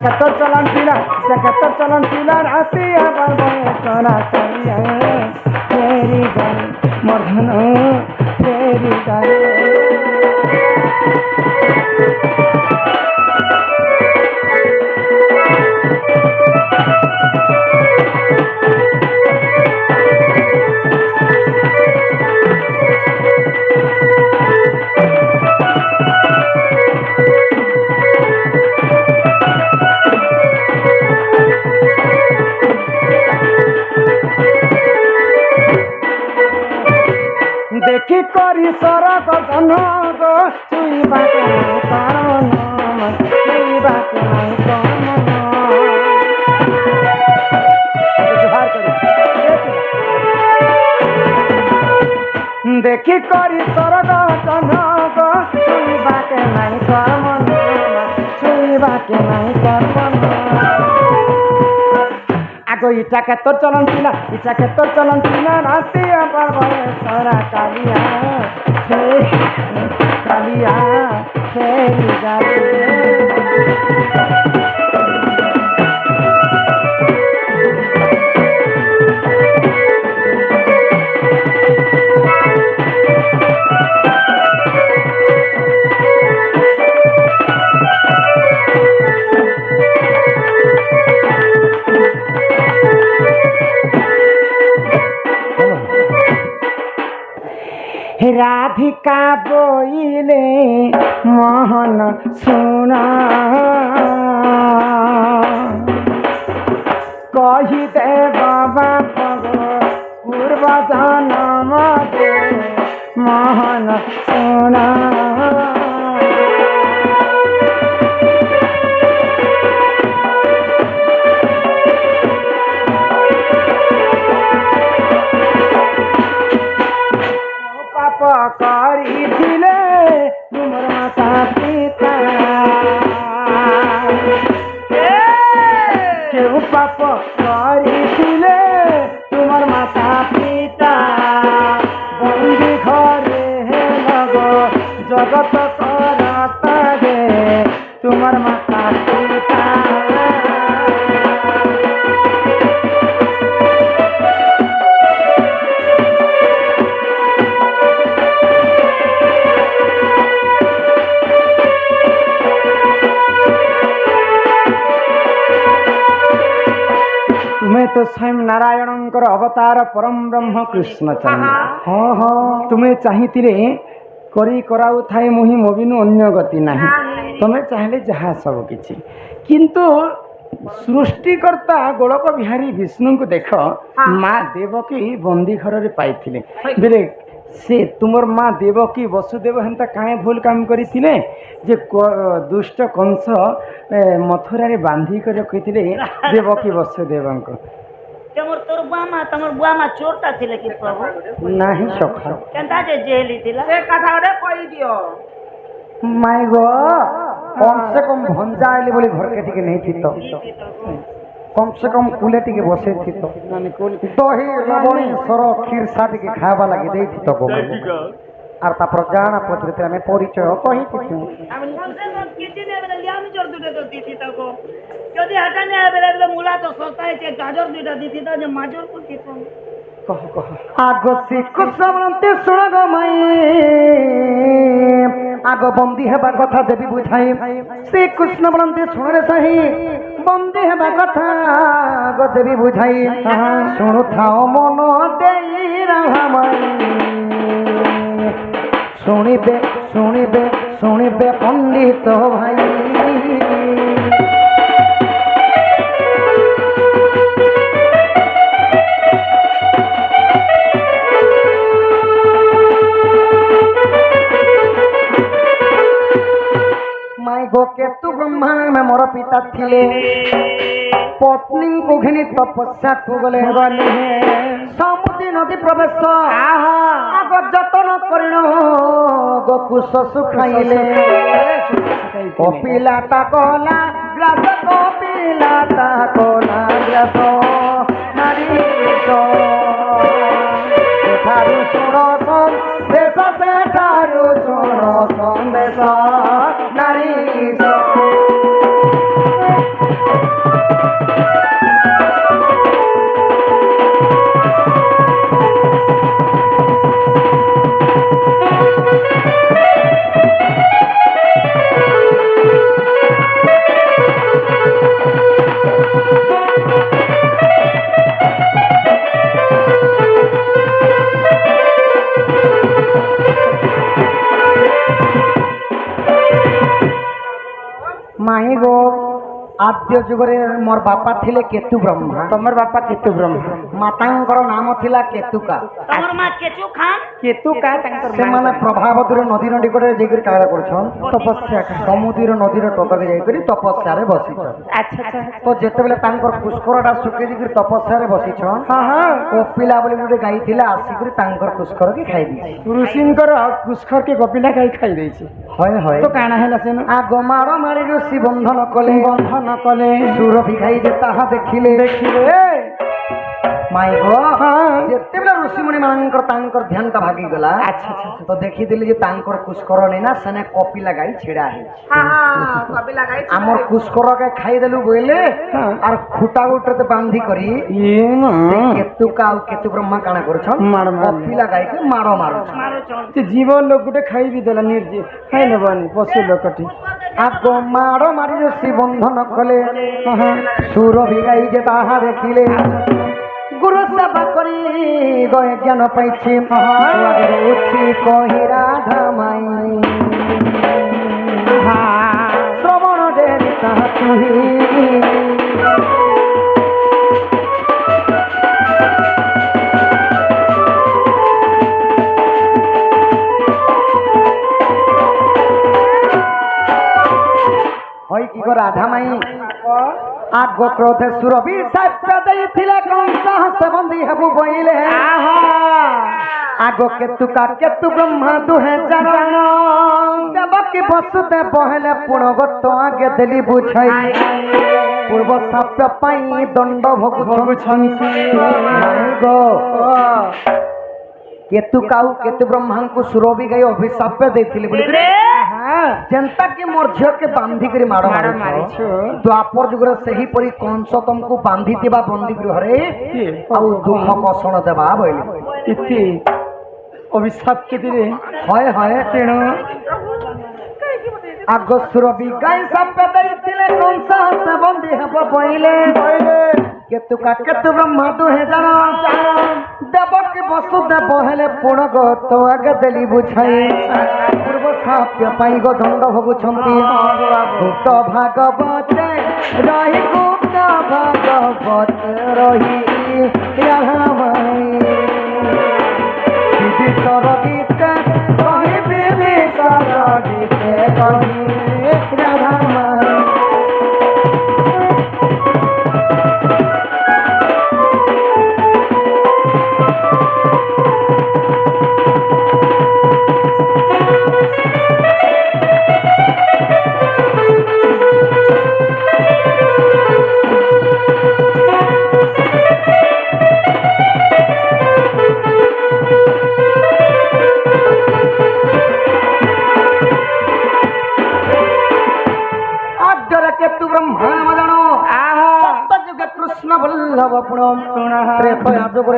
Ketor calon pila, ketor calon pila, hati abar boye chora kariya, teri jane, mordhano, teri jane. দেখি করি সরগ জনগ চুইবাকে কারণ চুইবাকে দেখি করি সরগ জনগ চুইবাকে নাই কর্ম চুইবাকে নাই কর্ম আগো ইটাকে তোর চলন ছিলা ইটাকে তোর চলন ছিলা রাতে আবার বলে সারা কালিয়া কালিয়া ফেরি যাবে রাধিকা বইলে মোহন শুনা কহিতে বাবা পূর্ব জন্ম মোহন শুনা କରିଥିଲେ ତୁମର ମାତା ପିତା କେଉଁ ପାପ କରିଥିଲେ ତୁମର ମାତା ପିତା ବନ୍ଦୀ ଘରେ ଲଗ ଜଗତ କରତାରେ ତୁମର ମାତା ପିତା तो स्वयं नारायणंकर अवतार परम ब्रह्म कृष्ण चंद्र हाँ हाँ तुम्हें चाहिए करी कराऊ थाए मुहि मोबिनु अन्य गति नहीं तुम्हें चाहिए जहाँ सब किछि किंतु सृष्टिकर्ता गोलक बिहारी विष्णु को देख माँ देवकी बंदी घर में पाई बेले से तुमर माँ देवकी वसुदेव हेन्ता काहे भूल काम करथिले जे दुष्ट कंस मथुरा रे बांधी कर रखिथिले देवकी वसुदेवंको तमर तोर बुआमा चोरटा थिले कि प्रभु नाही सखा केनता जे जेली थिला से कथा ओडे कहि दियो माय गो कम से कम भंजा आइले बोली घर के टिके नहीं थी तो कम से कम कुले टिके बसे थी तो दही लवणी सर खीर सा टिके खावा लागि देई थी तो আর তারপর জানা পদ্ধতিতে আমি পরিচয় কহি কিছু আমি কনসেশন কিছু নেবে না আমি জোর দুটো তো দিছি তাকো যদি হটা নে अवेलेबल মুলা তো সস্তা আছে গাজর দুটো দিছি তো যে মাজর কো দিছো কহ কহ আগো শিখু সমরন্তে শুণ গো মাই আগো বন্দী হেবা কথা দেবী বুঝাই শ্রী কৃষ্ণ বলন্তে শুণ রে সাহি বন্দী হেবা কথা গো দেবী বুঝাই শুণু থাও মন দেই রামাই শুনিবে শুনিবে শুনিবে পণ্ডিত ভাই माई गो केतु ब्रह्मांड में मोर पिता थिले पत्नी को घिनी तपस्या को गले समुद्री नदी प्रवेश आग जतन करिण गोकुश सुखाइले कपिलाता कला ग्रास कपिलाता कला ग्रास नारी सेठारु सुण संदेश सेठारु सुण संदेश नारी आद्य जुगरे मोर बापा थिले केतु ब्रह्मा तमर बापा केतु ब्रह्मा मातांकर नाम थिला केतुका तमर मां केचु खान केतुका तांकर से माने प्रभावतिर नदी निकटरे जेकर कारा करछन तपस्या समुद्र नदीर तटके जाईकरी तपस्या रे बसी अच्छा अच्छा तो जेते बेले तांकर पुष्करटा सुके जेकर तपस्या रे बसी छन हां हां कोपिला बोली गुटे गाई थिला आसीकरी तांकर पुष्कर के खाई दी ऋषिंकर पुष्कर के कोपिला गाई खाई देछि होय होय तो काना हैला सेन आ गोमारो मारी ऋषि बंधन कले सुर भिखाई जे ताहा देखिले माई गो जेते बेला ऋषि मुनि मानकर तांकर ध्यान ता भागी गला अच्छा अच्छा तो देखि दिले जे तांकर कुस्कर नै ना सने कॉपी लगाई छिड़ा है हां कॉपी लगाई हमर कुस्कर के खाई देलु बोले और खुटा उठते बांधी करी ये ना केतु का केतु ब्रह्मा काना करछन कॉपी लगाई के मारो ते जीवन लोग गुटे खाई भी देला निर्जी खाई नबानी पशु लोकटी आपको मारो मारी ऋषि बंधन कले सुर भिगाई जे ताहा देखिले गुरु सभा करी गए ज्ञान पाइछि उठी कहि राधा माई श्रवण डेरी कहा तुही होई की गो राधा माई आगो क्रोधे सुरभि सत्य दैथिले कंस हस्त बंदी हेबु बइले आगो केतु ब्रह्मा दुहे जरण देवकी बसुते बहले पुणगत आगे देली बुझाई पूर्व साप्य पाई दंड भोगु छंसी गो केतु ब्रह्मा को सुरभि गई अभिशाप देथिले बोले जनता के मोर झियो के बांधी करी मारो मारिछु द्वापर जुगर सही परी कंस तुमको बांधी दिबा बंदी गृह रे आ दुख कषण देबा बोले इति अभिशाप के दिले हाय हाय तेणु आगो सुरभि गाय साप दैथिले कंस हस्त बंदी हेबो बोले केतु ब्रह्मा दुहे जण देवकी वसुदेव हेले पुणगत आगे देली बुझाई पूर्व साप्य पाई गो दंड भोगुछंती गुप्त भागवत रही गुप्त भागवत रही राधामाई विभीषण गीत कही विभीषण गीत कही राधामाई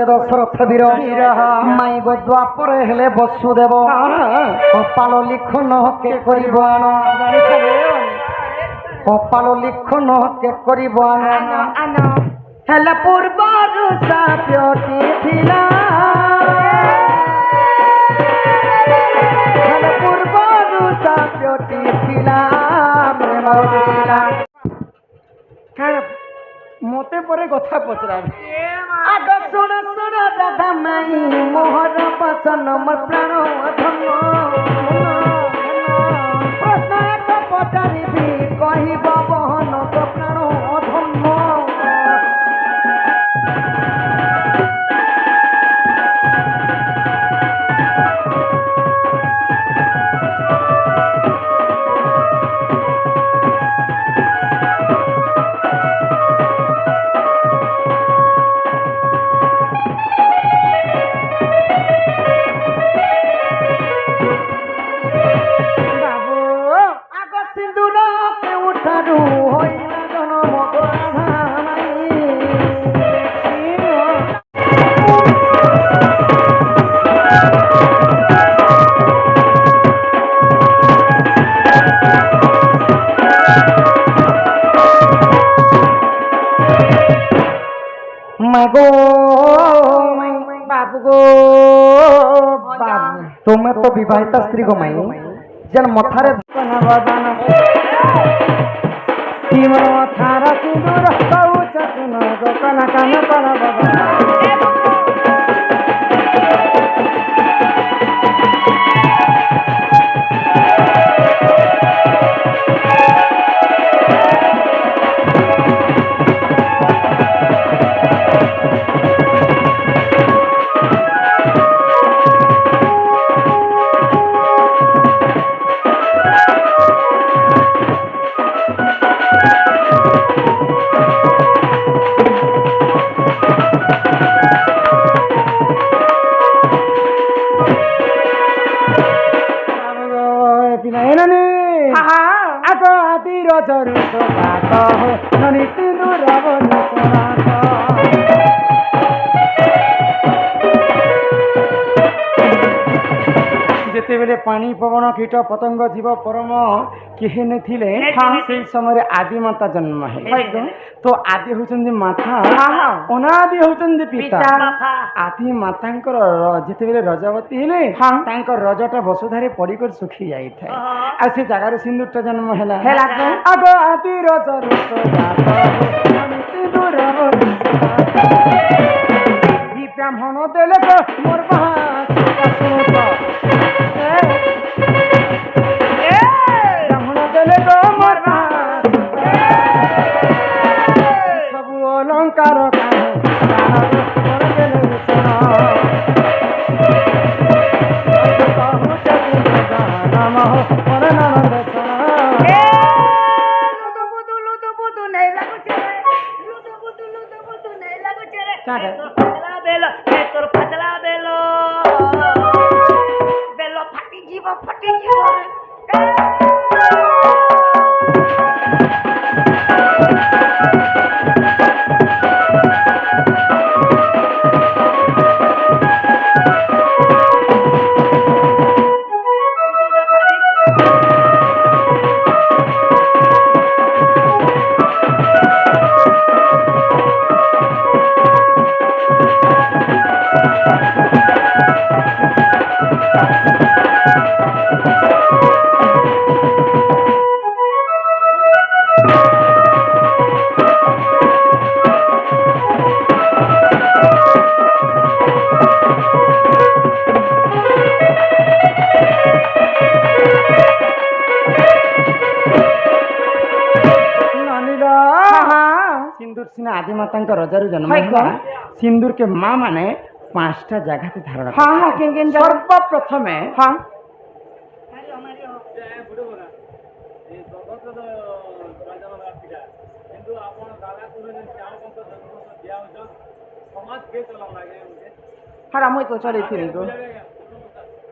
दशरथ वीर माई गो द्वापर हेले वसुदेव कपाल लिखन के करिबान कपाल लिखन के करिबान हेले पूर्वरु साप्यटी थिला हेले पूर्वरु साप्यटी थिला प्रेम थिला मते परे कथा पचराबे आगो सुन सुन राधा माई मोहर वचन मोर प्राण धन प्रश्न एक पचारिबी कहिब बहन तो प्राण धन तुम्हें तो विवाहिता स्त्री को माई जन मथारे হিম থার সিঁদুর কৌচ শুন গো কন কন কন বাবা যেତେବେଳେ পানি পবন কীট পতঙ্গ জীব পরম কেহে নথিলে সেই সময় আদি মাতা জন্ম হেলে তো আদি হউଛନ୍ତି মাতা অনাদি হউଛନ୍ତି পিতা আদি মাতাଙ୍କର ଯେତେବେଳେ ରଜବତୀ ହେଲେ ତାଙ୍କ ରଜଟା ବସୁଧାରେ ପଡ଼ିକରି ଶୁଖି ଯାଇଥାଏ ଆଉ ସେ ଜାଗାରେ ସିନ୍ଦୁରଟା ଜନ୍ମ ହେଲା ଆଗ ଆଦି ରଜ ବ୍ରାହ୍ମଣ ଦେଲେ ମୋର ବ୍ରାହ୍ମଣ ଦେଲେ ମୋର ସବୁ অলঙ্কার आदि माता रजारू जन्म सिंदूर के माँ माने 5टा जगह धारण सर्वप्रथम हाँ मुई तो चले थी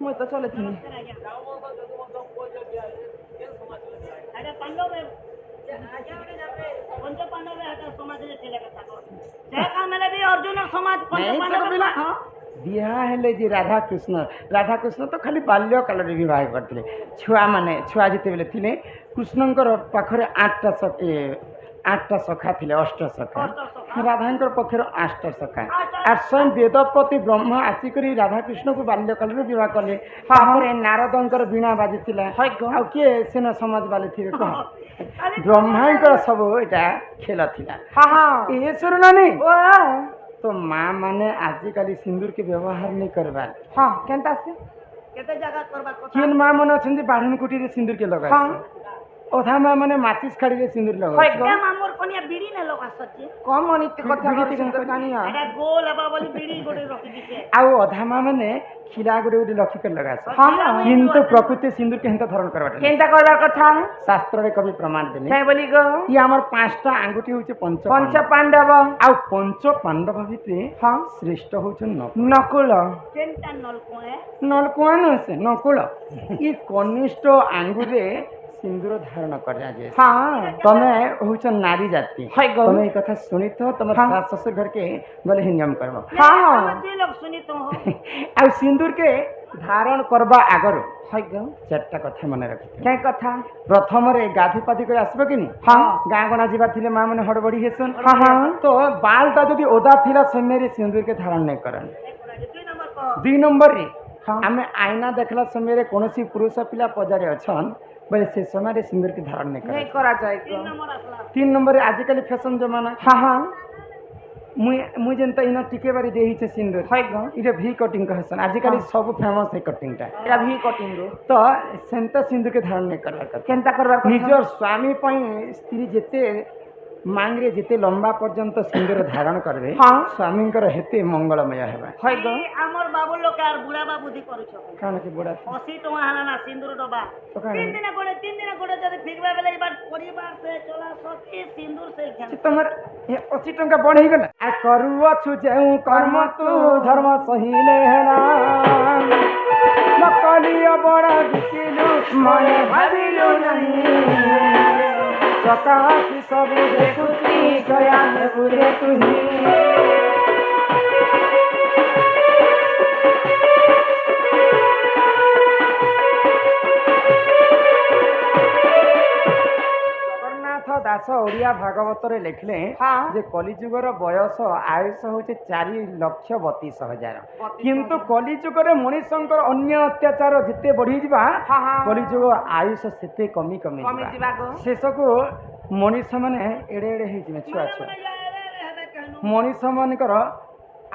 मुई तो चले थी बिहा हेले जी राधा कृष्ण तो खाली बाल्य काल रे विवाह करथिले छुआ माने छुआ जिते बेले थिले कृष्णंकर पाखरे 8टा सखा थिले 8 सखा राधांकर पक्षर 8 सखा और स्वयं वेदपति ब्रह्मा आसिकरी राधा कृष्ण को बाल्य काल रे विवाह कले तापरे नारदंकर बीणा बाजिथिला आ के सेना समाज वाले थिले कह ब्रह्मांकर सब एटा खेल थिला ए सुरनानी तो माँ माने आजिकल सिंदूर के व्यवहार नहीं करवा केनता से केते जगह करबा कोथा किन माँ मन अछन बाढ़न कुटी रे सिंदूर के लगा ओथा माँ माने माचिस खाड़ी रे सिंदूर लगा ए मामोर कोनिया बीड़ी ने लगा सच्चे कम अनित कथा कर सिंदूर कानिया एटा गोल हबा बोली बीड़ी गोटे रखी दिसे आ ओधा माँ माने खिला गोटे गोटे लखी कर लगा किंतु प्रकृति सिंदूर के हेंता धरण करबा केनता करबार कथा शास्त्र रे कवि प्रमाण देले काय बोली गो ई हमर 5टा आंगुठी होचे पंच पांडव आ पंच पांडव भितरे श्रेष्ठ होचे नकुल केनता नलकुआ न से नकुल ई कनिष्ठ आंगुरे सिंदूर धारण करा जे तमे होच नारी जाति तमे ई कथा सुनी तो तम सास ससुर घर के गले ही नियम करबो ते लोग सुनी तो आ सिंदूर के धारण करबा आगर 4टा कथा मन रखि काय कथा प्रथम रे गाधी पाधी कर आसबो कि गाँ गणा जीवा थिले माँ माने हड़बड़ी हेसन तो बालटा जदि ओदा थिला समय रे सिंदूर के धारण नहीं करन 2 नंबर रे आमे आईना देखला समय रे कोनोसी पुरुष पिला पजारे अछन बोले से समय सिंदूर के धारण नहीं नहीं करे करा जाए তিন নম্বর আসলা 3 नंबर आजिकल फैशन जमाना हाँ हाँ मुई जनता इन टिके बारी देही छे सिंदूर है गो इटा भी कटिंग कहसन आजिकल सब फेमस है कटिंग टा एरा भी कटिंग तो सेंता सिंदूर के धारण नहीं करवा कर केनता करबार କଥା निजर स्वामी पई स्त्री जेते मांगरे जेते लंबा पर्यंत सिंदूर धारण करबे हाँ। स्वामी हेते मंगलमय हेबा है गो আমার বাবুর লোক আর বুড়া বাবুদি করছ कान के बड़ा 80 টাকা হালা না সিন্দুর ডবা তো কারণ? 3 দিন করে যদি ফিরবে বেলে এবার পরিবার সে চলা সকি সিন্দুর সে খেল तमर 80 टंका बढ़े गेल आ करूआ छु जेउ कर्म तू धर्म सहीले हेला नकलिया बड़ा बिकिलु मने भाबिलु नहीं चकाकी सब देखुची गया ने बुरे तुही ଜଗନ୍ନାଥ ଦାସ ଓଡ଼ିଆ ଭାଗବତରେ ଲେଖିଲେ ହଁ। ଯେ କଲିଯୁଗର ବୟସ ଆୟୁଷ ହେଉଛି 4,32,000 କିନ୍ତୁ କଲିଯୁଗରେ ମଣିଷଙ୍କର ଅନ୍ୟ ଅତ୍ୟାଚାର ଯେତେ ବଢ଼ିଯିବା ହଁ ହଁ କଲିଯୁଗ ଆୟୁଷ ସେତେ କମି କମି କମି ଯିବା ଯିବା ଗো ଶେଷକୁ ମଣିଷମାନେ ଏଡ଼େ ଏଡ଼େ ହେଇଯିବେ ଛୁଆ ଛୁଆ হেবে কেন ମଣିଷ ମାନଙ୍କର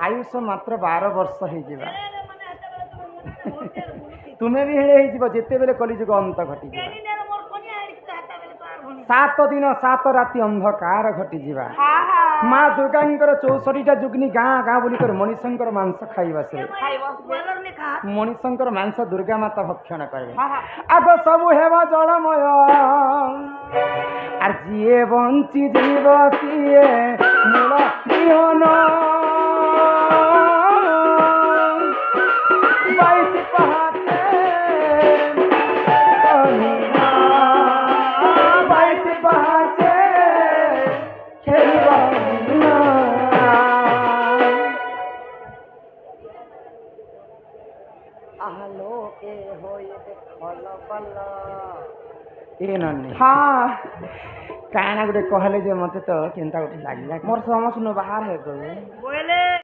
ଆୟୁଷ ମାତ୍ର 12 ବର୍ଷ ହେଇଯିବା মানে হেতেবেলে তুমি মনে হোটেল বুলুকি ତୁମେ ବି ହେଡ଼େ ହେଇଯିବ ଯେତେବେଳେ କଲିଯୁଗ ଅନ୍ତ ଘଟିଯିବ কেনি নে মোর কোনিয়া আইতে হেতেবেলে তো আর ভনি 7 ଦିନ 7 ରାତି ଅନ୍ଧକାର ଘଟିଯିବା हाँ हाँ ମା ଦୁର୍ଗାଙ୍କର 64ଟା ଯୁଗ୍ନି ଗାଁ ଗାଁ ବୁଲିକରି ମଣିଷଙ୍କର ମାଂସ ଖାଇବା ସେ ଖାଇବ বলর নে খা ମଣିଷଙ୍କର ମାଂସ ଦୁର୍ଗା ମାତା ଭକ୍ଷଣ କରିବେ हाँ हाँ ଆଗ ସବୁ ହେବା ଜଳମୟ আর ଯିଏ ବଞ୍ଚି ଯିବ ସିଏ ମୂଳ ବିହନ ବାଇଶି ପାହାଚେ କନିଆ, ବାଇଶି ପାହାଚେ ଖେଳିବ ନା। আলোকে হয়ে দেখল বল এ ননি हाँ কাଣା গোটে কহলে যে মতে তো কেনতা গোটে লাগিলা मोर समझ न बाहर है गो বলে